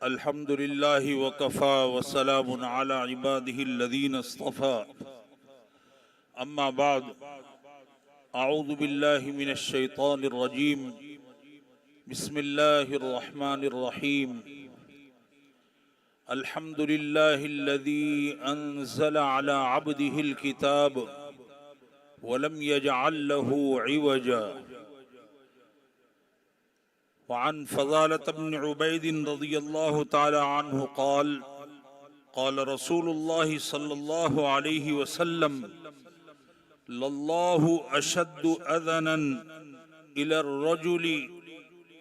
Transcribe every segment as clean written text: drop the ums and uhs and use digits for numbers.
الحمد لله وكفى وسلام على عباده الذين اصطفى أما بعد أعوذ بالله من الشيطان الرجيم بسم الله الرحمن الرحيم الحمد لله الذي أنزل على عبده الكتاب ولم يجعل له عوجا وعن فضالة بن عبيد رضي الله تعالى عنه قال قال رسول الله صلى الله عليه وسلم لله أشد أذنا إلى الرجل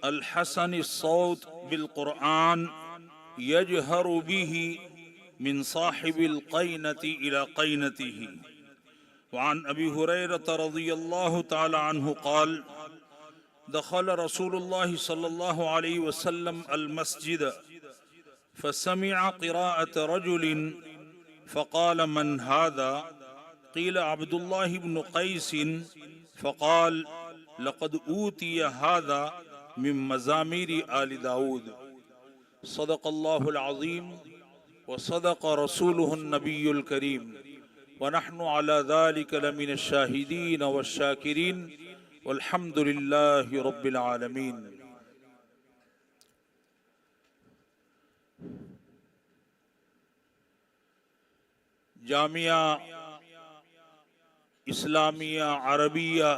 الحسن الصوت بالقرآن يجهر به من صاحب القينة إلى قينته. وعن أبي هريرة رضي الله تعالى عنه قال دخل رسول الله صلى الله عليه وسلم المسجد فسمع قراءة رجل فقال من هذا؟ قيل عبد الله بن قيس فقال لقد أوتي هذا من مزامير آل داود. صدق الله العظيم وصدق رسوله النبي الكريم ونحن على ذلك لمن الشاهدين والشاكرين والحمد للہ رب العالمین. جامعہ اسلامیہ عربیہ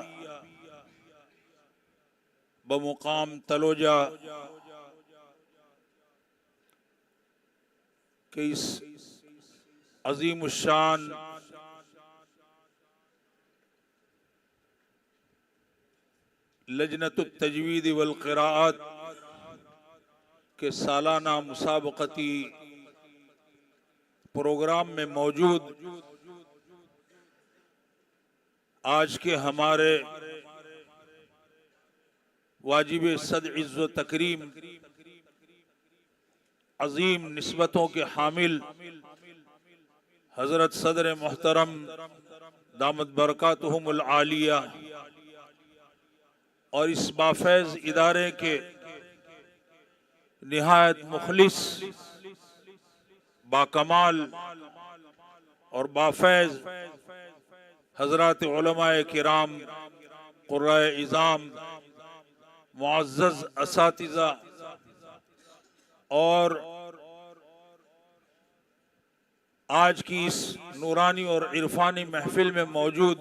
بمقام تلوجہ کے اس عظیم الشان لجنت التجوید والقراءات کے سالانہ مسابقتی پروگرام میں موجود آج کے ہمارے واجب صد عز و تکریم عظیم نسبتوں کے حامل حضرت صدر محترم دامت برکاتہم العالیہ اور اس بافیض ادارے کے نہایت مخلص باکمال اور بافیض حضرات علماء کرام قرائے عظام معزز اساتذہ اور آج کی اس نورانی اور عرفانی محفل میں موجود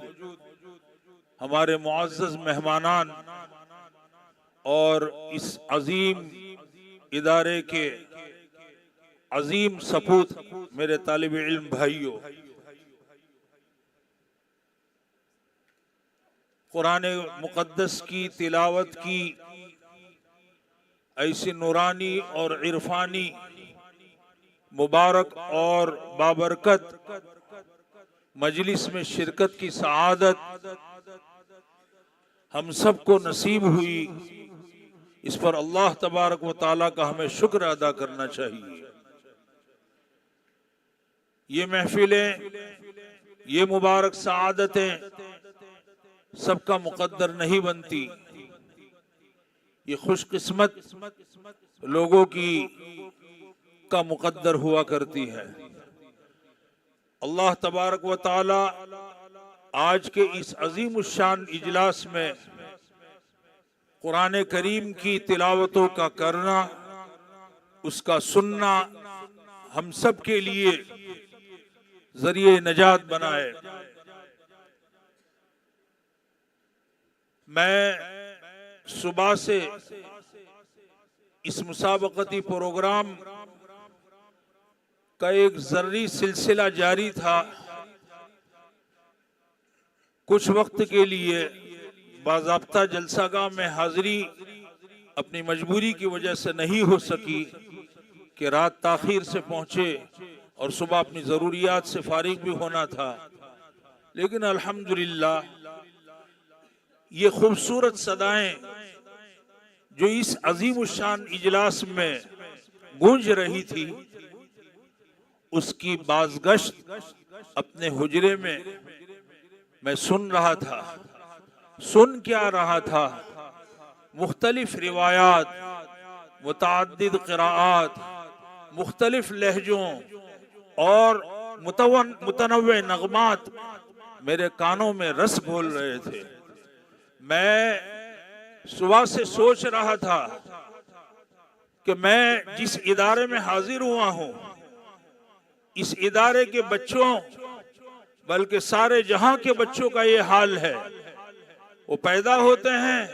ہمارے معزز مہمانان اور اس عظیم ادارے کے عظیم سپوت میرے طالب علم بھائیوں، قرآن مقدس کی تلاوت کی ایسی نورانی اور عرفانی مبارک اور بابرکت مجلس میں شرکت کی سعادت ہم سب کو نصیب ہوئی. اس پر اللہ تبارک و تعالیٰ کا ہمیں شکر ادا کرنا چاہیے. یہ محفلیں، یہ مبارک سعادتیں سب کا مقدر نہیں بنتی، یہ خوش قسمت لوگوں کا مقدر ہوا کرتی ہے. اللہ تبارک و تعالیٰ آج کے اس عظیم الشان اجلاس میں قرآن کریم کی تلاوتوں کا کرنا، اس کا سننا ہم سب کے لیے ذریعہ نجات بنائے. میں صبح سے اس مسابقتی پروگرام کا ایک ذری سلسلہ جاری تھا. کچھ وقت کے لیے باضابطہ جلسہ گاہ میں حاضری اپنی مجبوری کی وجہ سے نہیں ہو سکی کہ رات تاخیر سے پہنچے اور صبح اپنی ضروریات سے فارغ بھی ہونا تھا. لیکن الحمدللہ یہ خوبصورت صدائیں جو اس عظیم الشان اجلاس میں گونج رہی تھی، اس کی بازگشت اپنے حجرے میں سن رہا تھا. سن کیا رہا تھا؟ مختلف روایات، متعدد قراءات، مختلف لہجوں اور متنوع نغمات میرے کانوں میں رس گھول رہے تھے۔ میں صبح سے سوچ رہا تھا کہ میں جس ادارے میں حاضر ہوا ہوں، اس ادارے کے بچوں بلکہ سارے جہاں کے بچوں کا یہ حال ہے۔ وہ پیدا ہوتے ہیں،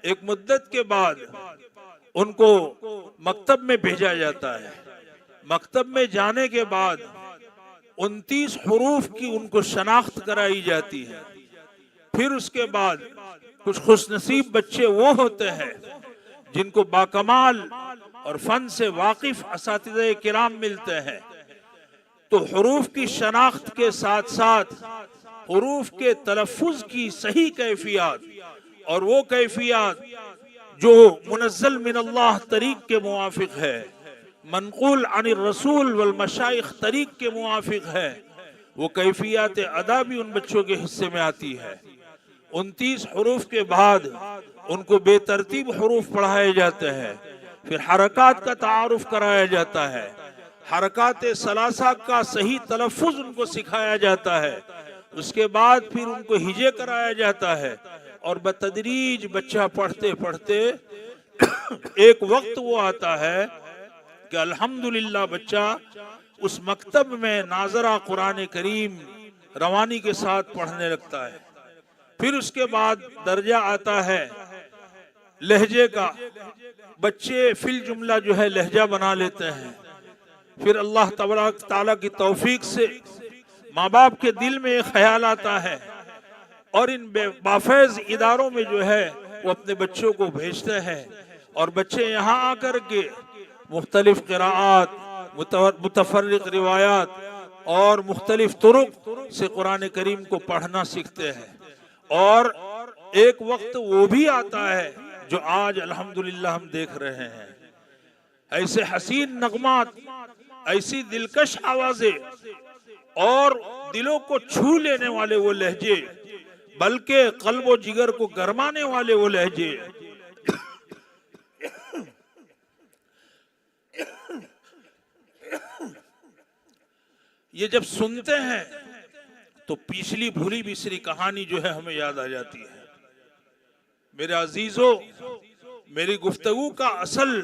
ایک مدت کے بعد ان کو مکتب میں بھیجا جاتا ہے۔ مکتب میں جانے کے بعد 29 حروف کی ان کو شناخت کرائی جاتی ہے۔ پھر اس کے بعد کچھ خوش نصیب بچے وہ ہوتے ہیں جن کو باکمال اور فن سے واقف اساتذہ کرام ملتے ہیں۔ تو حروف کی شناخت کے ساتھ ساتھ حروف کے تلفظ کی صحیح کیفیات اور وہ کیفیات جو منزل من اللہ طریق کے موافق ہے، منقول عن الرسول والمشائخ طریق کے موافق ہے، وہ کیفیات ادا بھی ان بچوں کے حصے میں آتی ہے۔ 29 حروف کے بعد ان کو بے ترتیب حروف پڑھائے جاتے ہیں، پھر حرکات کا تعارف کرایا جاتا ہے، حرکات ثلاثہ کا صحیح تلفظ ان کو سکھایا جاتا ہے، اس کے بعد پھر ان کو ہجے کرایا جاتا ہے، اور بتدریج بچہ پڑھتے پڑھتے ایک وقت وہ آتا ہے کہ الحمدللہ بچہ اس مکتب میں ناظرہ قرآن کریم روانی کے ساتھ پڑھنے لگتا ہے۔ پھر اس کے بعد درجہ آتا ہے لہجے کا، بچے فی الجملہ جو ہے لہجہ بنا لیتے ہیں۔ پھر اللہ تبارک تعالیٰ کی توفیق سے ماں باپ کے دل میں ایک خیال آتا ہے، اور ان بافیض اداروں میں جو ہے وہ اپنے بچوں کو بھیجتے ہیں، اور بچے یہاں آ کر کے مختلف قراءات، متفرق روایات اور مختلف طرق سے قرآن کریم کو پڑھنا سیکھتے ہیں۔ اور ایک وقت وہ بھی آتا ہے جو آج الحمدللہ ہم دیکھ رہے ہیں، ایسے حسین نغمات، ایسی دلکش آوازیں اور دلوں کو چھو لینے والے وہ لہجے، بلکہ قلب و جگر کو گرمانے والے وہ لہجے۔ یہ جب سنتے ہیں تو پچھلی بھولی بسری کہانی جو ہے ہمیں یاد آ جاتی ہے۔ میرے عزیزو، میری گفتگو کا اصل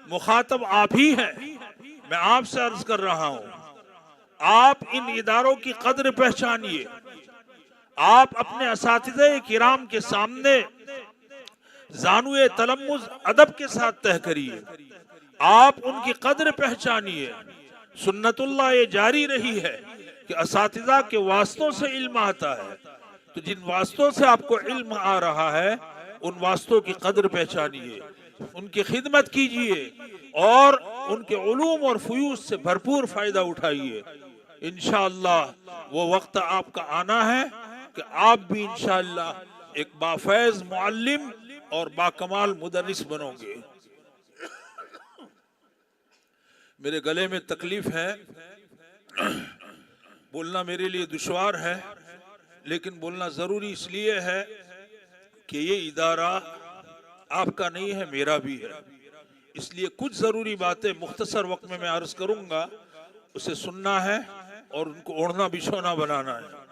مخاطب آپ ہی ہیں۔ میں آپ سے عرض کر رہا ہوں، آپ ان اداروں کی قدر پہچانیے، آپ اپنے اساتذہ کرام کے سامنے زانوئے تلمذ ادب کے ساتھ طے کریے، آپ ان کی قدر پہچانیے۔ سنت اللہ یہ جاری رہی ہے کہ اساتذہ کے واسطوں سے علم آتا ہے، تو جن واسطوں سے آپ کو علم آ رہا ہے ان واسطوں کی قدر پہچانیے، ان کی خدمت کیجیے، اور ان کے علوم اور فیوض سے بھرپور فائدہ اٹھائیے۔ انشاءاللہ وہ وقت آپ کا آنا ہے کہ آپ بھی انشاءاللہ ایک بافیض معلم اور باکمال مدرس بنو گے۔ میرے گلے میں تکلیف ہے، بولنا میرے لیے دشوار ہے، لیکن بولنا ضروری اس لیے ہے کہ یہ ادارہ آپ کا نہیں ہے، میرا بھی ہے۔ اس لیے کچھ ضروری باتیں مختصر وقت میں عرض کروں گا، اسے سننا ہے اور ان کو اوڑھنا بچھونا بنانا ہے۔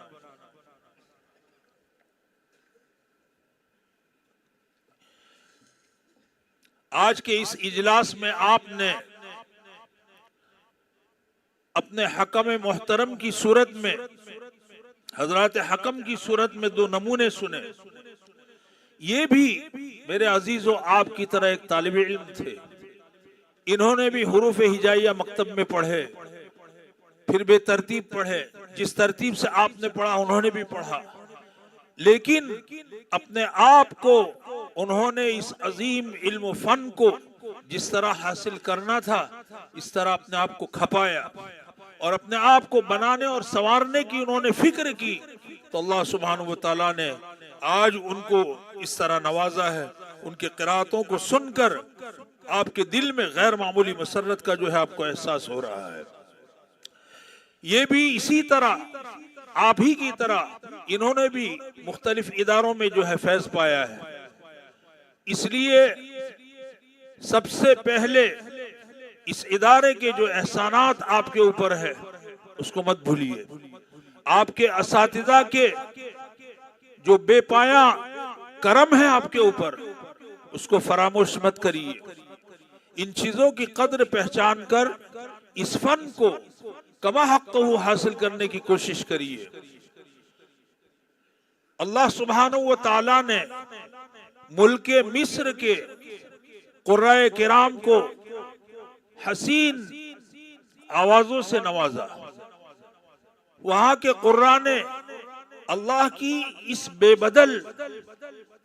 آج کے اس اجلاس میں آپ نے اپنے حکم محترم کی صورت میں، حضرات حکم کی صورت میں 2 نمونے سنے۔ یہ بھی میرے عزیزو آپ کی طرح ایک طالب علم تھے، انہوں نے بھی حروف ہجائیہ مکتب میں پڑھے، پھر بے ترتیب پڑھے، جس ترتیب سے آپ نے پڑھا انہوں نے بھی پڑھا، لیکن اپنے آپ کو انہوں نے اس عظیم علم و فن کو جس طرح حاصل کرنا تھا اس طرح اپنے آپ کو کھپایا، اور اپنے آپ کو بنانے اور سنوارنے کی انہوں نے فکر کی، تو اللہ سبحانہ وتعالیٰ نے آج ان کو اس طرح نوازا ہے۔ ان کے قراتوں کو سن کر آپ کے دل میں غیر معمولی مسرت کا جو ہے آپ کو احساس ہو رہا ہے۔ یہ بھی اسی طرح آپ ہی کی طرح انہوں نے بھی مختلف اداروں میں جو ہے فیض پایا ہے۔ اس لیے سب سے پہلے اس ادارے کے جو احسانات آپ کے اوپر ہے اس کو مت بھولیے، آپ کے اساتذہ کے جو بے پایا کرم ہے آپ کے اوپر اس کو فراموش مت کریے۔ ان چیزوں کی قدر پہچان کر اس فن کو کما حق حاصل کرنے کی کوشش کریے۔ اللہ سبحانہ و تعالی نے ملک مصر کے قرائے کرام کو حسین آوازوں سے نوازا۔ وہاں کے قراء نے اللہ کی اس بے بدل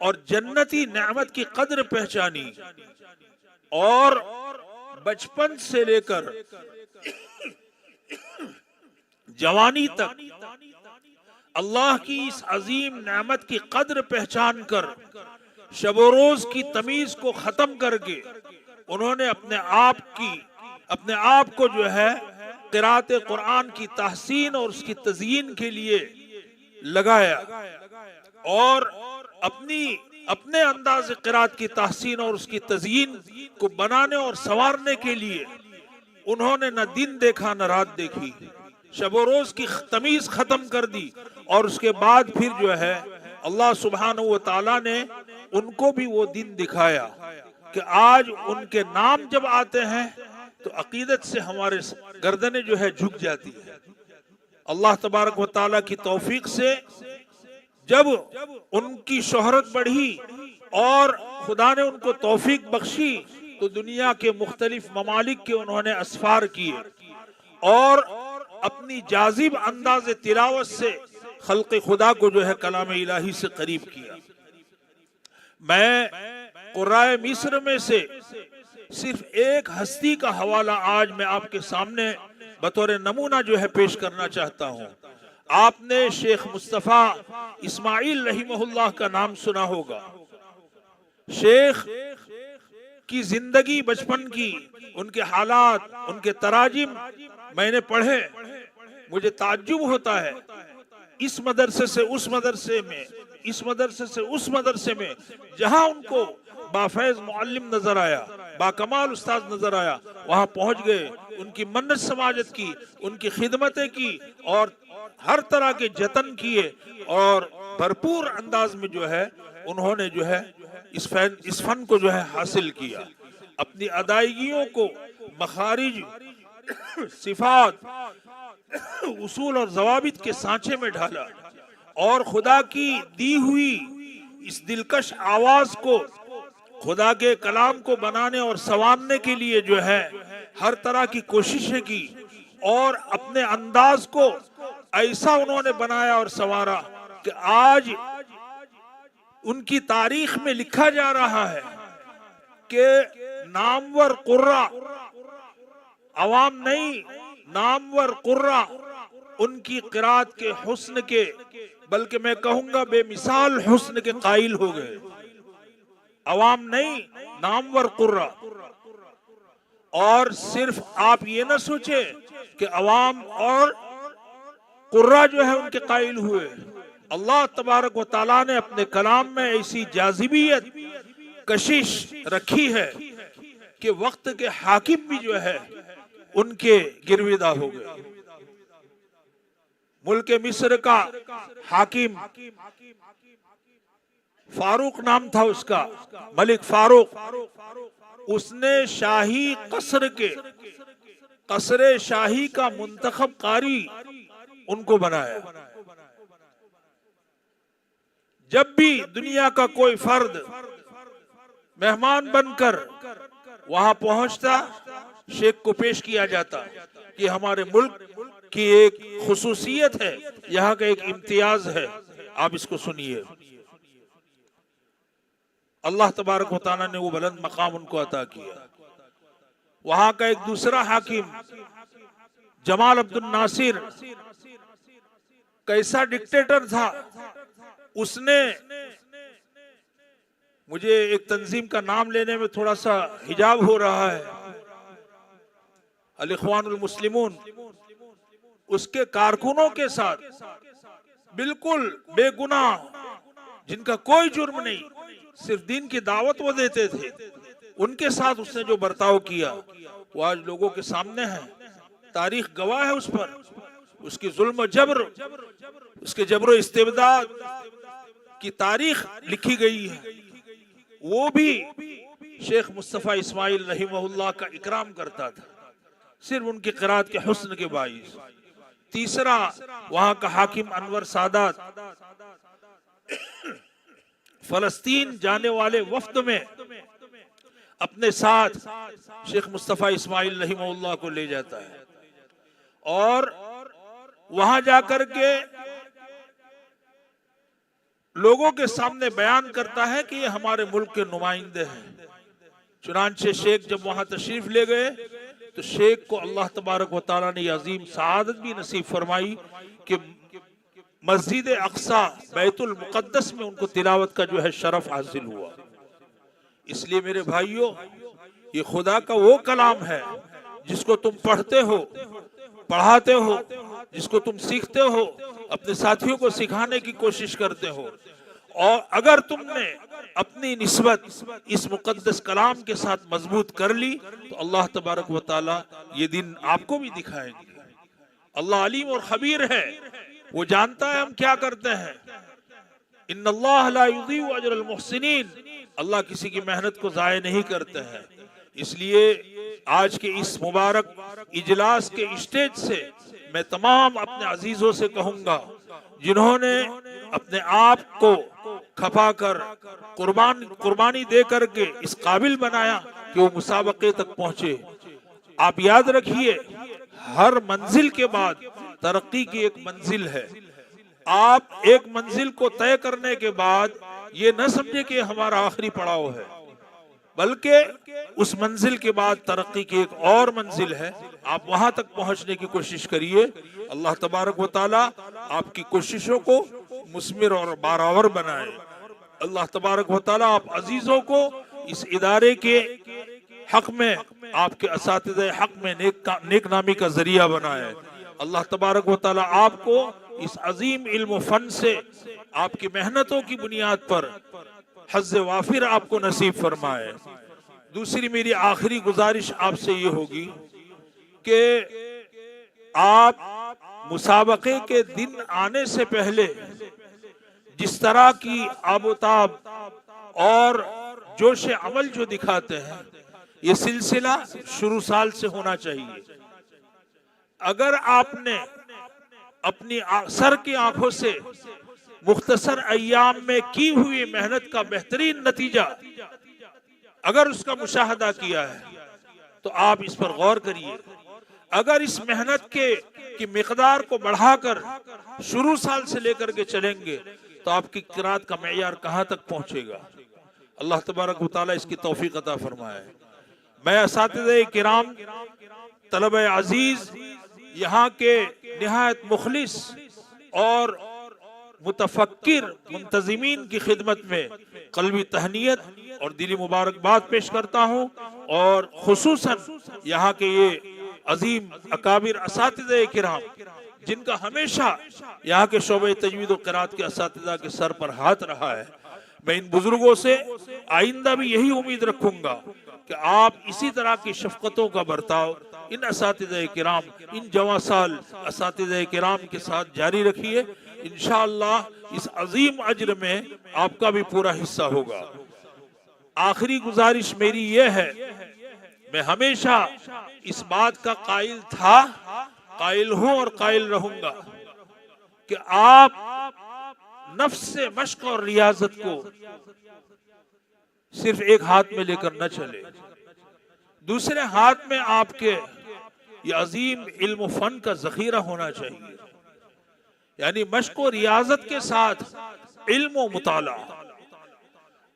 اور جنتی نعمت کی قدر پہچانی اور بچپن سے لے کر جوانی تک اللہ کی اس عظیم نعمت کی قدر پہچان کر شب و روز کی تمیز کو ختم کر کے انہوں نے اپنے آپ کو جو ہے قراءت قرآن کی تحسین اور اس کی تزیین کے لیے لگایا، اور اپنے انداز قراءت کی تحسین اور اس کی تزیین کو بنانے اور سنوارنے کے لیے انہوں نے نہ دن دیکھا نہ رات دیکھی، شب و روز کی تمیز ختم کر دی، اور اس کے بعد پھر جو ہے اللہ سبحانہ و تعالی نے ان کو بھی وہ دن دکھایا کہ آج ان کے نام جب آتے ہیں تو عقیدت سے ہمارے گردنیں جو ہے جھک جاتی ہے۔ اللہ تبارک و تعالیٰ کی توفیق سے جب ان کی شہرت بڑھی اور خدا نے ان کو توفیق بخشی تو دنیا کے مختلف ممالک کے انہوں نے اسفار کیے اور اپنی جاذب انداز تلاوت سے خلق خدا کو جو ہے کلام الہی سے قریب کیا۔ میں قرائے مصر میں سے صرف ایک ہستی کا حوالہ آج میں آپ کے سامنے بطور نمونہ جو ہے پیش کرنا چاہتا ہوں۔ آپ نے شیخ مصطفیٰ اسماعیل رحمہ اللہ کا نام سنا ہوگا۔ شیخ کی زندگی بچپن کی، ان کے حالات، ان کے تراجم میں نے پڑھے، مجھے تعجب ہوتا ہے اس مدرسے سے اس مدرسے میں، اس مدرسے سے اس مدرسے میں، جہاں ان کو بافیض معلم نظر آیا، با کمال استاد نظر آیا، وہاں پہنچ گئے، ان کی منت سماجت کی، ان کی خدمتیں کی اور ہر طرح کے جتن کیے اور بھرپور انداز میں جو ہے انہوں نے جو ہے اس فن کو جو ہے حاصل کیا، اپنی ادائیگیوں کو مخارج، صفات، اصول اور ضوابط کے سانچے میں ڈھالا اور خدا کی دی ہوئی اس دلکش آواز کو، خدا کے کلام کو بنانے اور سنوارنے کے لیے جو ہے ہر طرح کی کوششیں کی اور اپنے انداز کو ایسا انہوں نے بنایا اور سنوارا کہ آج ان کی تاریخ میں لکھا جا رہا ہے کہ نامور قرہ عوام نہیں، نامور قرہ ان کی قرات کے حسن کے، بلکہ میں کہوں گا بے مثال حسن کے قائل ہو گئے۔ عوام نہیں، نامور قرہ۔ اور صرف آپ یہ نہ سوچے کہ عوام اور قرہ جو ہے ان کے قائل ہوئے، اللہ تبارک و تعالیٰ نے اپنے کلام میں ایسی جاذبیت کشش رکھی ہے کہ وقت کے حاکم بھی جو ہے ان کے گرویدہ ہو گئے۔ ملک مصر کا حاکم فاروق نام تھا اس کا، ملک فاروق، اس نے شاہی قصر شاہی کا منتخب قاری ان کو بنایا۔ جب بھی دنیا کا کوئی فرد مہمان بن کر وہاں پہنچتا، شیخ کو پیش کیا جاتا کہ ہمارے ملک کی ایک خصوصیت ہے، یہاں کا ایک امتیاز ہے، آپ اس کو سنیے۔ اللہ تبارک و تعالیٰ نے وہ بلند مقام ان کو عطا کیا۔ وہاں کا ایک دوسرا حاکم جمال عبد الناصر کیسا ڈکٹیٹر تھا، اس نے، مجھے ایک تنظیم کا نام لینے میں تھوڑا سا حجاب ہو رہا ہے، الاخوان المسلمون، اس کے کارکنوں کے ساتھ بالکل بے گناہ، جن کا کوئی جرم نہیں، صرف دین کی دعوت وہ دیتے تھے، ان کے ساتھ اس نے جو برتاؤ کیا وہ آج لوگوں کے سامنے ہے، تاریخ گواہ ہے اس پر، اس کی ظلم و جبر، اس کے جبر و استبداد کی تاریخ لکھی گئی ہے۔ وہ بھی شیخ مصطفیٰ اسماعیل رحمہ اللہ کا اکرام کرتا تھا، صرف ان کی قرات کے حسن کے باعث۔ تیسرا، وہاں کا حاکم انور سادات فلسطین جانے والے وفد میں اپنے ساتھ شیخ مصطفیٰ اسماعیل رحمہ اللہ کو لے جاتا ہے، اور وہاں جا کر کے لوگوں کے سامنے بیان کرتا ہے کہ یہ ہمارے ملک کے نمائندے ہیں۔ چنانچہ شیخ جب وہاں تشریف لے گئے تو شیخ کو اللہ تبارک و تعالیٰ نے عظیم سعادت بھی نصیب فرمائی کہ مسجد اقصی بیت المقدس میں ان کو تلاوت کا جو ہے شرف حاصل ہوا۔ اس لیے میرے بھائیوں، یہ خدا کا وہ کلام ہے جس کو تم پڑھتے ہو، پڑھاتے ہو، جس کو تم سیکھتے ہو، اپنے ساتھیوں کو سکھانے کی کوشش کرتے ہو، اور اگر تم نے اپنی نسبت اس مقدس کلام کے ساتھ مضبوط کر لی تو اللہ تبارک و تعالی یہ دن آپ کو بھی دکھائیں گے۔ اللہ علیم اور خبیر ہے، وہ جانتا ہے ہم کیا کرتے ہیں۔ ان اللہ لا یضیع اجر المحسنین، اللہ کسی کی محنت کو ضائع نہیں کرتے ہیں۔ اس لیے آج کے اس مبارک اجلاس کے اسٹیج سے میں تمام اپنے عزیزوں سے کہوں گا جنہوں نے اپنے آپ کو کھپا کر قربانی دے کر کے اس قابل بنایا کہ وہ مسابقے تک پہنچے، آپ یاد رکھیے ہر منزل کے بعد ترقی کی ایک منزل ہے۔ آپ ایک منزل کو طے کرنے کے بعد یہ نہ سمجھے کہ ہمارا آخری پڑاؤ ہے، بلکہ اس منزل کے بعد ترقی کی ایک اور منزل ہے، آپ وہاں تک پہنچنے کی کوشش کریے۔ اللہ تبارک و تعالی آپ کی کوششوں کو مثمر اور بارآور بنائے۔ اللہ تبارک و تعالی آپ عزیزوں کو اس ادارے کے حق میں، آپ کے اساتذہ حق میں نیک نامی کا ذریعہ بنائے۔ اللہ تبارک و تعالی آپ کو اس عظیم علم و فن سے آپ کی محنتوں کی بنیاد پر حظ وافر آپ کو نصیب فرمائے۔ دوسری میری آخری گزارش آپ سے یہ ہوگی کہ آپ مسابقے کے دن آنے سے پہلے جس طرح کی آب و تاب اور جوش عمل جو دکھاتے ہیں، یہ سلسلہ شروع سال سے ہونا چاہیے۔ اگر آپ نے اپنی سر کی آنکھوں سے مختصر ایام میں کی ہوئی محنت کا بہترین نتیجہ اگر اس کا مشاہدہ کیا ہے تو آپ اس پر غور کریے۔ اگر اس محنت کی مقدار کو بڑھا کر شروع سال سے لے کر کے چلیں گے تو آپ کی قرات کا معیار کہاں تک پہنچے گا۔ اللہ تبارک و تعالی اس کی توفیق عطا فرمائے۔ میں اساتذہ کرام، طلبہ عزیز، یہاں کے نہایت مخلص اور متفکر منتظمین کی خدمت میں قلبی تہنیت اور دلی مبارکباد پیش کرتا ہوں، اور خصوصاً یہاں کے یہ عظیم اکابر اساتذہ کرام جن کا ہمیشہ یہاں کے شعبہ تجوید و قرات کے اساتذہ کے سر پر ہاتھ رہا ہے، میں ان بزرگوں سے آئندہ بھی یہی امید رکھوں گا کہ آپ اسی طرح کی شفقتوں کا برتاؤ ان اساتذہ کرام، ان جواں سال اساتذہ کرام کے ساتھ جاری رکھیے۔ انشاءاللہ اس عظیم اجر میں آپ کا بھی پورا حصہ ہوگا۔ آخری گزارش میری یہ ہے، میں ہمیشہ اس بات کا قائل تھا، قائل ہوں اور قائل رہوں گا کہ آپ نفس سے مشق اور ریاضت کو صرف ایک ہاتھ میں لے کر نہ چلے، دوسرے ہاتھ میں آپ کے یہ عظیم علم و فن کا ذخیرہ ہونا چاہیے، یعنی مشق و ریاضت کے ساتھ علم و مطالعہ۔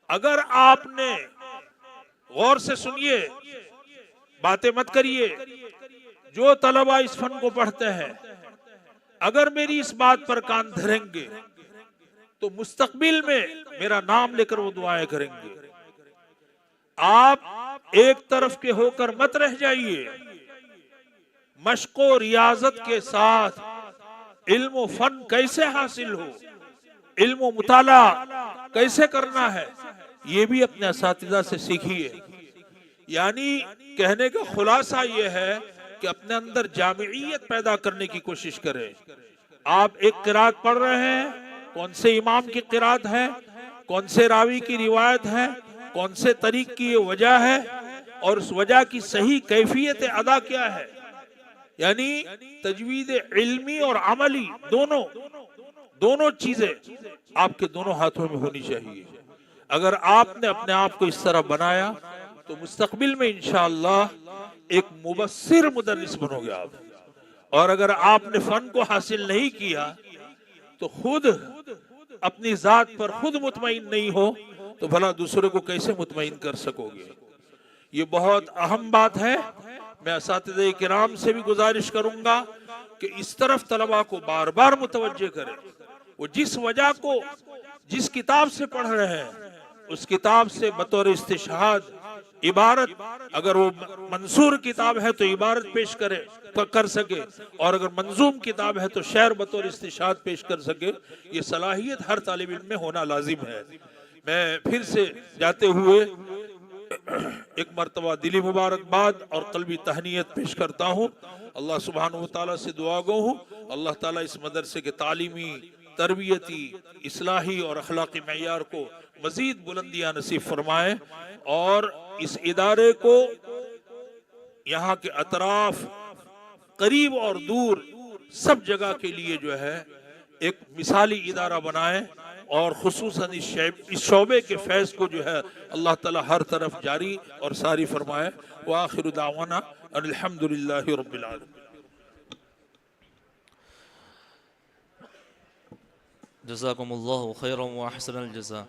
اگر آپ نے غور سے سنیے، باتیں مت کریے، جو طلبہ اس فن کو پڑھتے ہیں اگر میری اس بات پر کان دھریں گے تو مستقبل میں میرا نام لے کر وہ دعائیں کریں گے۔ آپ ایک طرف کے ہو کر مت رہ جائیے، مشق و ریاضت کے ساتھ علم و فن کیسے حاصل ہو، علم و مطالعہ کیسے کرنا ہے، یہ بھی اپنے اساتذہ سے سیکھیے۔ یعنی کہنے کا خلاصہ یہ ہے کہ اپنے اندر جامعیت پیدا کرنے کی کوشش کریں. آپ ایک قرات پڑھ رہے ہیں، کون سے امام کی قرات ہے، کون سے راوی کی روایت ہے، کون سے طریق کی یہ وجہ ہے، اور اس وجہ کی صحیح کیفیت ادا کیا ہے. یعنی تجوید علمی اور عملی دونوں چیزیں آپ کے دونوں ہاتھوں میں ہونی چاہیے. اگر آپ نے اپنے آپ کو اس طرح بنایا تو مستقبل میں انشاءاللہ ایک مبصر مدرس بنو گے آپ. اور اگر آپ نے فن کو حاصل نہیں کیا تو خود اپنی ذات پر خود مطمئن نہیں ہو تو بھلا دوسرے کو کیسے مطمئن کر سکو گے. یہ بہت اہم بات ہے. میں اساتذہ کرام سے بھی گزارش کروں گا کہ اس طرف طلباء کو بار بار متوجہ کریں. وہ جس وجہ کو جس کتاب سے پڑھ رہے ہیں اس کتاب سے بطور استشہاد عبارت، اگر وہ منصور کتاب ہے تو عبارت پیش کر سکے، اور اگر منظوم کتاب ہے تو شعر بطور استشہاد پیش کر سکے. یہ صلاحیت ہر طالب علم میں ہونا لازم ہے. میں پھر سے جاتے ہوئے ایک مرتبہ دلی مبارکباد اور قلبی تہنیت پیش کرتا ہوں. اللہ سبحانہ وتعالی سے دعا گو ہوں اللہ تعالیٰ اس مدرسے کے تعلیمی، تربیتی، اصلاحی اور اخلاقی معیار کو مزید بلندیاں نصیب فرمائے، اور اس ادارے کو یہاں کے اطراف، قریب اور دور، سب جگہ کے لیے جو ہے ایک مثالی ادارہ بنائے، اور خصوصاً اس شعبے کے فیض کو جو ہے اللہ تعالی ہر طرف جاری اور ساری فرمائے. وآخر دعوانا ان الحمدللہ رب العالمین. جزاکم اللہ خیرا و احسن الجزاء.